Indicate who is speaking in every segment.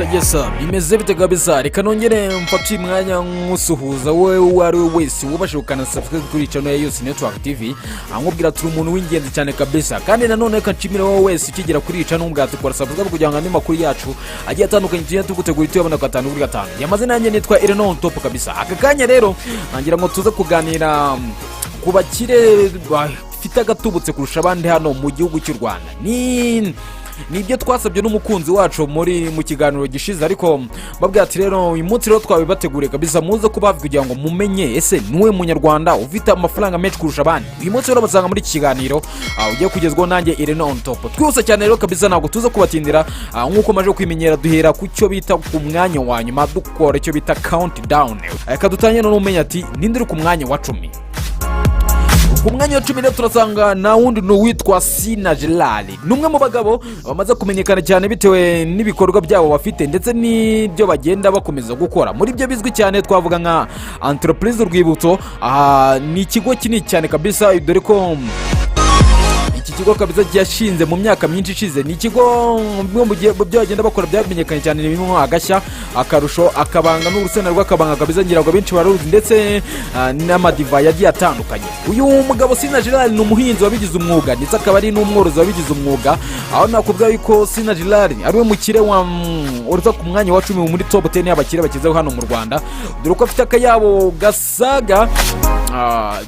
Speaker 1: yesa bimeze bite kabisa. Reka nongere mfate umwanya nkusuhuza wowe wari wese wubashukana subscribe kuri channel ya Yose Network TV, ankubwira turi umuntu w'ingenzi cyane kabisa. Kandi nanone kanshimira wowe wese ukigera kuri channel ubwatu kwa subscribe kugira ngo andi makuru yacu agiye atandukanye tugiye tugutegura tuyabona gatanu kuri gatanu. Yamaze nanjye nitwa Irene on top kabisa. Aka kanya rero ngira ngo tuze kuganira ku bakire bafite agatubutse kurusha abandi hano mu gihugu cy'u Rwanda. Nibyo twasabye n'umukunzi wacu muri mu kiganiro gishize, ariko babwira ati rero uyu munsi rero twabibateguriye kabisa muze kubavuga kugira ngo mumenye ese niwe munyarwanda ufite amafaranga menshi kurusha abandi. Uyu munsi rero basanga muri iki kiganiro ugiye kugezwaho nanjye Irene on top. Twihuse cyane rero kabisa, ntabwo tuza kubatindira nk'uko maje kwimenyera duhera ku cyo bita ku mwanya wa nyuma, dukora icyo bita countdown. Reka dutanye no umenya ati ninde uri ku mwanya wa 10. Ku mwanya wa 10 rero turasanga na wundi witwa Sina Gerard. Numwe mu bagabo bamaze kumenyekana cyane bitewe n'ibikorwa byabo bafite ndetse n'ibyo bagenda bakomeza gukora. Muri byo bizwi cyane twavuga nka entreprise Rwibutso. Ni ikigo kinini cyane kabisa, dore ko iki kigo kabisa cyashinze mu myaka myinshi ishize. Ni ikigo bimwe mu gihe byo bagenda bakora byamenyekanye cyane, ni bimwe agashya akarusho akabanga n'urusenda rw'akabanga kabisa, ngira ngo benshi baruzi ndetse n'amadiva yagiye atandukanye. Uyu mugabo Sina Gerard ni umuhinzi wabigize umwuga ndetse akaba ari n'umworozi wabigize umwuga, aho nakubwira yuko Sina Gerard ari we mukire uruza ku mwanya wa 10 muri top 10 y'abakire bakizeho hano mu Rwanda, dore ko afite akayabo gasaga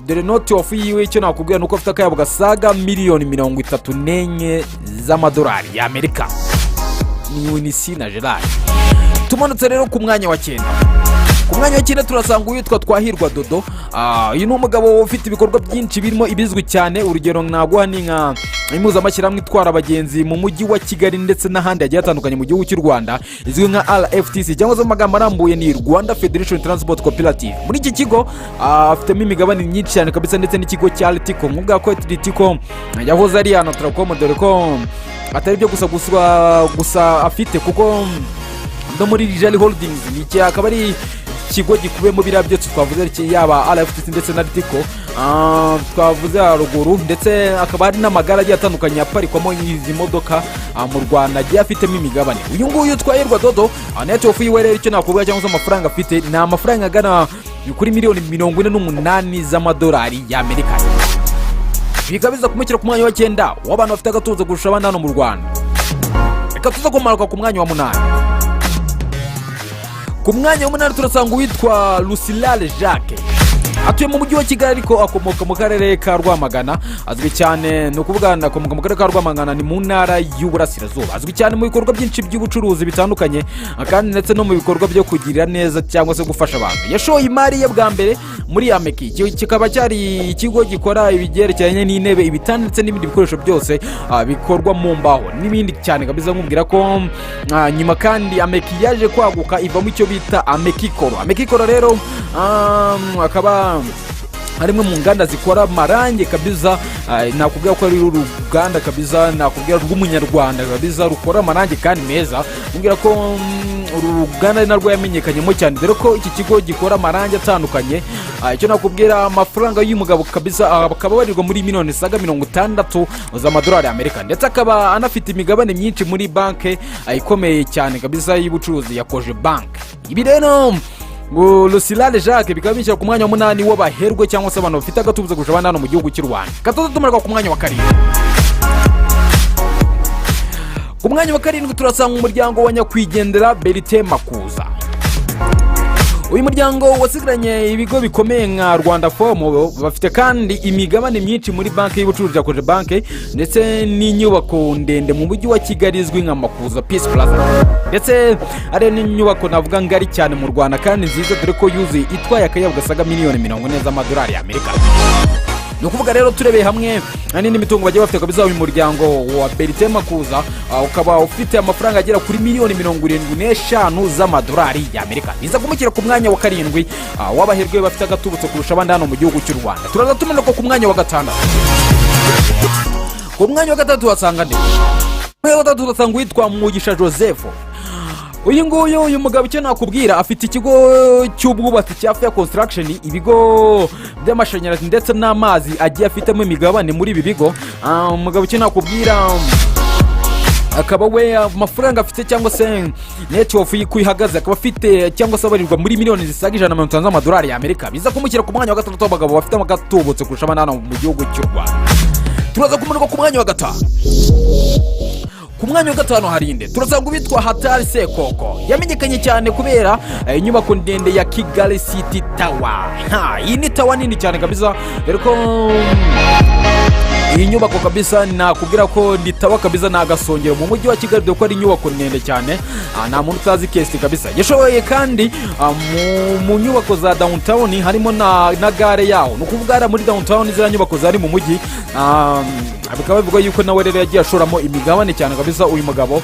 Speaker 1: dore note of yiwe icyo nakubwira nuko afite akayabo gasaga miliyoni 34 z'amadolari y'Amerika. Ni Sina Gerard. Tumanutse rero ku mwanya wa 9. Ku mwanya wa 9 turasanga uwitwa Twahirwa Dodo. Uyu ni umugabo ufite ibikorwa byinshi birimo ibizwi cyane, urugero naguha ni nka impuzamashyirahamwe itwara abagenzi mu mujyi wa Kigali ndetse n'ahandi hagiye hatandukanye mu gihugu cy'u Rwanda, izwi nka RFTC cyangwa se amagambo arambuye ni Rwanda Federation Transport Cooperative. Muri iki kigo afitemo imigabane myinshi cyane kabisa, ndetse n'ikigo cya Ritiko. Nkubwa ko Ritiko yahoze ari hano Tracom, dore ko atari byo gusa afite, kuko no muri Rijali Holdings ni akaba ari ikigo gikubiyemo biriya byose twavuze yaba RFTC ndetse na Ritiko twavuze haruguru, ndetse akaba hari n'amagara agiye atandukanye aparikwamo izi modoka mu Rwanda agiye afitemo imigabane. Uyu nguyu Twahirwa Dodo net of yiwe rero icyo nakubwira cyangwa se amafaranga afite ni amafaranga agana kuri miliyoni 48 z'amadolari y'Amerika. Bikabiza kumukira ku mwanya wa 9 w'abantu bafite agatuza kurusha abandi hano mu Rwanda. Reka tuza kumanuka ku mwanya wa 8. Ku mwanya wa 8 turasanga uwitwa Lucilale Jacques. Atuye mu mujyi wa Kigali ariko akomoka mu karere ka Rwamagana. Azwi cyane no kuvuga akomoka mu karere ka Rwamagana ni mu ntara y'Uburasirazuba. Azwi cyane mu bikorwa byinshi by'ubucuruzi bitandukanye, kandi ndetse no mu bikorwa byo kugira neza cyangwa se gufasha abantu. Yashoye imari ye Bambere muri Ameki. Kikaba cyari ikigo gikora ibigerekeranye n'intebe, ibitanda ndetse n'ibindi bikoresho byose bikorwa mu mbaho n'ibindi cyane kabisa. Nkubwira ko nyuma kandi Ameki yaje kwaguka ivamo icyo bita Amekikoro. Amekikoro rero akaba harimwe mu nganda zikora marange kabisa. Nakubwira ko ari uruganda kabisa, nakubwira rw'umunyarwanda kabisa rukora marange kandi meza. Nkubwira ko uruganda narwo yamenyekanyemo cyane, dore ko iki kigo gikora marange atandukanye. Icyo nakubwira amafaranga y'umugabo kabisa akaba barirwa muri miliyoni 60 z'amadolari y'Amerika, ndetse akaba anafite imigabane myinshi muri banke ikomeye cyane kabisa y'ubucuruzi ya Koje Bank. Ibi rero Lucilale Jacques bikaba bishyira ku mwanya wa 8 w'abaherwe cyangwa se abantu bafite agatubuza kurusha abandi hano mu gihugu cy'u Rwanda. Katoza tumarwa ku mwanya wa 7. Ku mwanya wa 7 turasanga umuryango wa nyakwigendera Berite Makuza. Uyu muryango wasigaranye ibigo bikomeye nka Rwanda Fomo, bafite kandi imigabane myinshi muri banki y'ubucuruzi ya Koje Bank ndetse n'inyubako ndende mu mujyi wa Kigali izwi nka Makuza Peace Plaza, ndetse ari n'inyubako navuga ngari cyane mu Rwanda kandi nziza, dore ko yuzuye itwaye akayabo gasaga miliyoni 40 z'amadolari y'Amerika. Nukuvuga rero turebeye hamwe n'indi mitungo bagiye bafite kabisa. Uyu muryango wa Berite Makuza ukaba ufite amafaranga agera kuri miliyoni 75 z'amadolari y'Amerika. Biza kumukira ku mwanya wa 7 w'abaherwe bafite agatubutse kurusha abandi hano mu gihugu cy'u Rwanda. Turaza tumanuka ku mwanya wa 6. Ku mwanya wa 3 wasanga nde? Ku mwanya wa 3 wasanga witwa Mugisha Joseph. Uyu mugabo icyo nakubwira afite ikigo cy'ubwubatsi cya Fair Construction, ibigo by'amashanyarazi ndetse n'amazi agiye afitemo imigabane muri ibi bigo. Umugabo icyo nakubwira akaba we amafaranga afite cyangwa se net worth y'ikuihagaze akaba afite cyangwa se abarirwa muri miliyoni zisaga 150 z'amadolari y'Amerika biza kumushyira ku mwanya wa gatatu w'abagabo bafite agatubutse kurusha abana mu gihugu cy'u Rwanda. Turaza kumanuka ku mwanya wa gatanu. Ku mwanya wa gatanu harinde turasanga ubitwa Hatari Sekoko yamenyekanye cyane kubera inyubako ndende ya Kigali City Tower. Iyi ni tower nini cyane kabisa dore ko iyi nyubako kabisa nakubwira ko nditawa kabisa nagasongero mu mujyi wa Kigali dore ko ari inyubako ndende cyane nta muntu utazi kesti kabisa. Yashoboye kandi mu nyubako za downtown harimo na gare yaho no kuvuga muri downtown zira nyubako zari mu mujyi abikaba bivuga yuko nawe rero yagiye ashoramo imigabane cyane kabisa uyu mugabo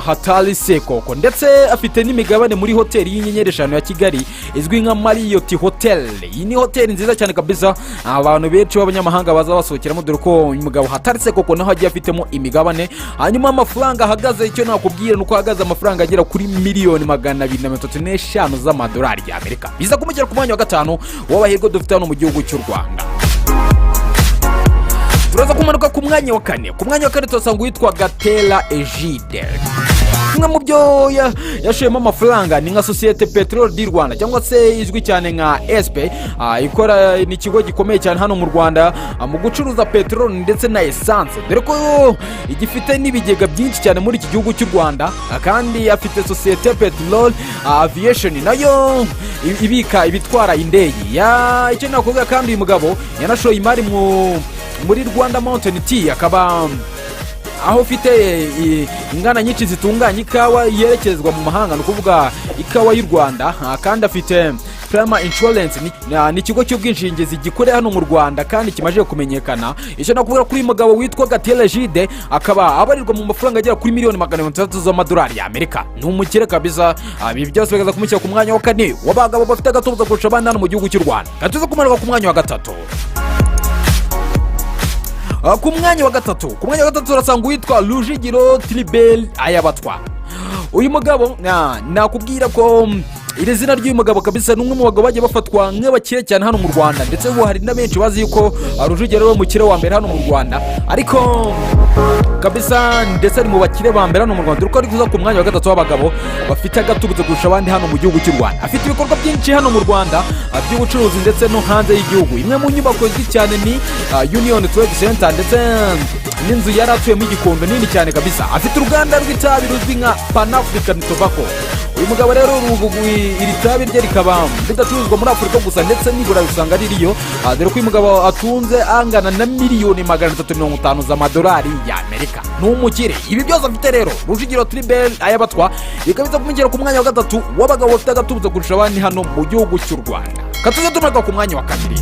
Speaker 1: Hatari Sekoko ndetse afite n'imigabane muri hoteli y'inyenyeri 5 ya Kigali izwi nka Marriott Hotel. Iyi ni hoteli nziza cyane kabisa abantu benshi b'abanyamahanga baza basohokeramo dore ko uyu mugabo Hatari Sekoko naho agiye afitemo imigabane. Hanyuma amafaranga ahagaze icyo nakubwira nuko ahagaze amafaranga agera kuri miliyoni 235 z'amadolari y'Amerika biza kumugera ku mwanya wa gatanu w'abahirwe dufite hano mu gihugu cy'u Rwanda. Turaza kumanuka ku mwanya wa kane. Ku mwanya wa kane turasanga witwa Gatera Egide. Kimwe mu byo yashoyemo amafaranga ni nka Societe Petrol du Rwanda cyangwa se izwi cyane nka SP. Ikora ni ikigo gikomeye cyane hano mu Rwanda mu gucuruza petrol ndetse na essence dore ko igifite n'ibigega byinshi cyane muri iki gihugu cy'u Rwanda kandi afite Societe Petrol Aviation nayo ibika ibitwara indege. Icyo nakubwira kandi uyu mugabo yanashoye imari muri Rwanda Mountain Tea akaba aho ufite ingana nyinshi zitunganya ikawa yerekezwa mu mahanga no kuvuga ikawa y'u Rwanda kandi afite Prima Insurance ni ikigo cy'ubwishingizi gikorera hano mu Rwanda kandi kimaje kumenyekana. Icyo nakubwira kuri mugabo witwa Gatera Egide akaba abarirwa mu mafaranga agera kuri miliyoni 300 z'amadolari y'Amerika. Ni umukire kabisa. Ibi byose bigaza kumushyira ku mwanya wa kane w'abagabo bafite agatubuza kurusha abandi hano mu gihugu cy'u Rwanda. Gatuza kumanuka ku mwanya wa gatatu. Ku mwanya wa gatatu turasanga witwa Rujugiro Tribel Ayabatwa. Uyu mugabo nakubwira ko iri zina ry'uyu mugabo kabisa n'umwe mu bagabo bagiye bafatwa nk'abakire cyane hano mu Rwanda ndetse ubu hari na benshi bazi yuko Rujugiro ari umukire wa mbere hano mu Rwanda ariko kabisa ndetse ari mu bakire ba mbere hano mu Rwanda. Uko ari kuza ku mwanya wa gatatu w'abagabo bafite agatubutse kurusha abandi hano mu gihugu cy'u Rwanda. Afite ibikorwa byinshi hano mu Rwanda by'ubucuruzi ndetse no hanze y'igihugu. Imwe mu nyubako zizwi cyane ni Union Trade Center ndetse n'inzu yari atuyemo igikondo nini cyane kabisa. Afite uruganda rw'itabi ruzwi nka Pan African Tobacco. Uyu mugabo rero iri tabi rye rikaba ridacuruzwa muri Afurika gusa ndetse n'ibura usanga ririyo dore ko uyu mugabo atunze angana na miliyoni 350 z'amadolari y'Amerika. Ni umukire. Ibi byose afite rero Rujugiro Tribel Ayabatwa bikabiza kumugera ku mwanya wa gatatu w'abagabo bafite agatubuza kurusha abandi hano mu gihugu cy'u Rwanda. Katuze tumanuka ku mwanya wa kabiri.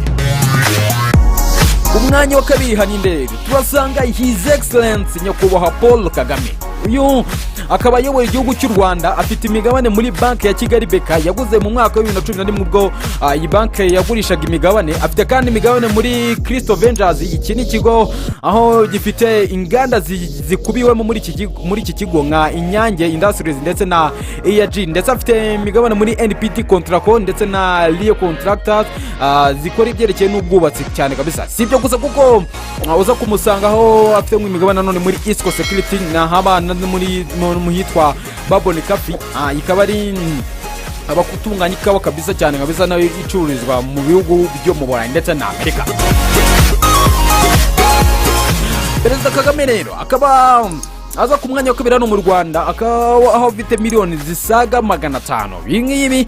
Speaker 1: Ku mwanya wa kabiri haninde turasanga His Excellency Nyakubahwa Paul Kagame. Uyu akaba ayoboye igihugu cy'u Rwanda afite imigabane muri banki ya Kigali Beka yaguze mu mwaka wa 2011 ubwo iyi banki yagurishaga imigabane. Afite kandi imigabane muri Crystal Ventures. Iki ni ikigo aho gifite inganda zikubiwemo muri iki kigo nka Inyange Industries ndetse na AG ndetse afite imigabane muri NPT Contractor ndetse na Rio Contractors zikora ibyerekeye n'ubwubatsi cyane kabisa. Si ibyo gusa kuko uza kumusanga aho afite imigabane none muri Isco Security na haba muri muhitwa Babone Cafe. Ikaba ari abakutunganya ikawa kabisa cyane kabisa nayo icururizwa mu bihugu byo mu Burayi ndetse na Amerika. Perezida Kagame rero akaba aza ku mwanya wa kabiri hano mu Rwanda akaba aho afite miliyoni zisaga 500. Ibi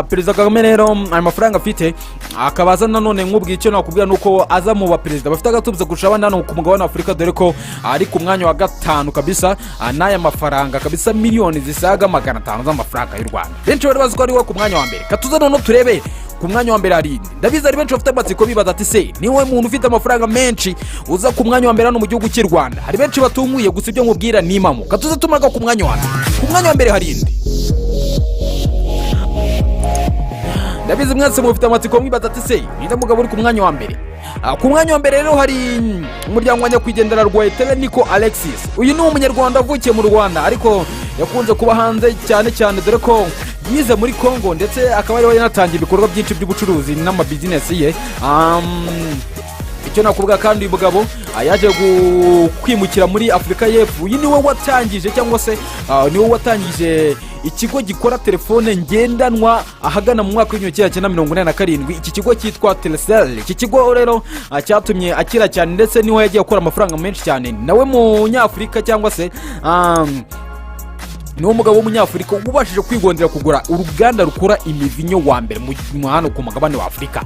Speaker 1: Perezida Kagame rero amafaranga afite akabaza nanone nk'ubwicyo nakubwira nuko aza mu baperezida bafite agatubuza kurusha abandi hano ku mugabane wa Afurika dore ko ari ku mwanya wa gatanu kabisa n'aya mafaranga kabisa miliyoni zisaga 500 z'amafaranga y'u Rwanda. Benshi bari bazi ko ari we ku mwanya wa mbere. Katuza none turebe ku mwanya wa mbere ari ndabiza ari benshi bafite amatsiko bibaza ati se ni wowe muntu ufite amafaranga menshi uza ku mwanya wa mbere hano mu gihugu cy'u Rwanda. Hari benshi batunguye gusa ibyo nkubwira ni impamo. Katuza tumanuka ku mwanya wa mbere. Ku mwanya wa mbere hari indi ndabizi mwese mufite amatsiko mwibaza ati se ni mugabo uri ku mwanya wa mbere. Ku mwanya wa mbere rero hari umuryango wa nyakwigendera Rwanda Nico Alexis. Uyu ni umunyarwanda avukiye mu Rwanda ariko yakunze kuba hanze cyane dore ko yize muri Congo ndetse akaba ari we yanatangiye ibikorwa byinshi by'ubucuruzi n'amabizinesi ye. icyo nakuvuga kandi uyu mugabo yaje kwimukira muri Afurika y'Epfo. Uyu niwe watangije cyangwa se niwe watangije ikigo gikora telefone ngendanwa ahagana mu mwaka w'1987. Iki kigo cyitwa Telecel. Iki kigo rero cyatumye akira cyane ndetse niwe yagiye gukora amafaranga menshi cyane. Nawe mu Nyafurika cyangwa se niwo mugabo w'umunyafurika ubashije kwigondera kugura uruganda rukora imivinyo wa mbere mu hano ku mugabane wa Afurika.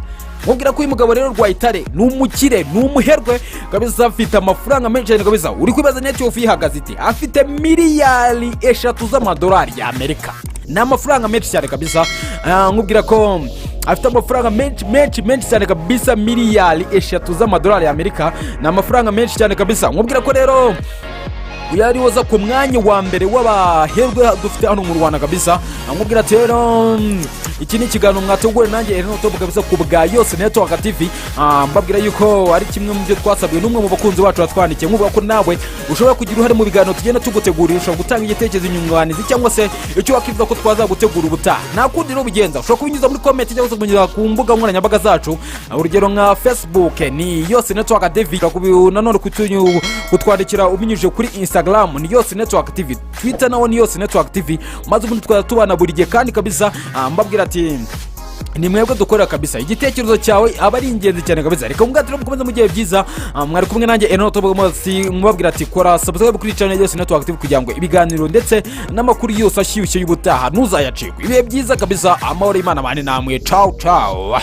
Speaker 1: Mubwira ko uyu mugabo rero Rwayitare ni umukire, ni umuherwe kabisa, afite amafaranga menshi cyane kabisa. Uri kwibaza net of ihagaze ite? Afite miliyari 3 z'amadolari ya Amerika. Ni amafaranga menshi cyane kabisa. Nkubwira ko afite amafaranga menshi cyane kabisa, miliyari 3 z'amadolari ya Amerika. Ni amafaranga menshi cyane kabisa. Nkubwira ko rero yari woza ku mwanya wa mbere w'abaherwe dufite hano mu Rwanda kabisa. Nkubwira ati rero iki ni ikiganiro mwateguwe nanjye Eno Top kabisa ku bwa Yose Network TV. Mbabwira yuko ari kimwe mu byo twasabwe n'umwe mu bakunzi bacu batwandikiye. Nkubwira ko nawe ushobora kugira uruhare mu biganiro tugenda tugutegurira, ushobora gutanga igitekerezo inyunganizi cyangwa se icyo wakivuga ko twazagutegura ubutaha. Nta kundi rero bigenza, ushobora kubinyuza muri comment cyangwa se kubinyuza ku mbuga nkoranyambaga zacu. Urugero nka Facebook ni Yose Network TV, nanone kutwandikira ubinyujije kuri Instagram ni Yose Network TV, Twitter nawo ni Yose Network TV, maze ubundi twatubana buri gihe kandi kabisa. Mbabwira ati ni mwebwe dukorera kabisa, igitekerezo cyawe aba ari ingenzi cyane kabisa. Reka mugatire mukomeze mu gihe byiza. Mwari kumwe nanjye Eno Top mubabwira ati kora subscribe kuri channel Yose Network TV kugira ngo ibiganiro ndetse n'amakuru yose ashyushye y'ubutaha ntuzayacikwe. Ibihe byiza kabisa, amahoro y'Imana bane namwe. Ciao ciao.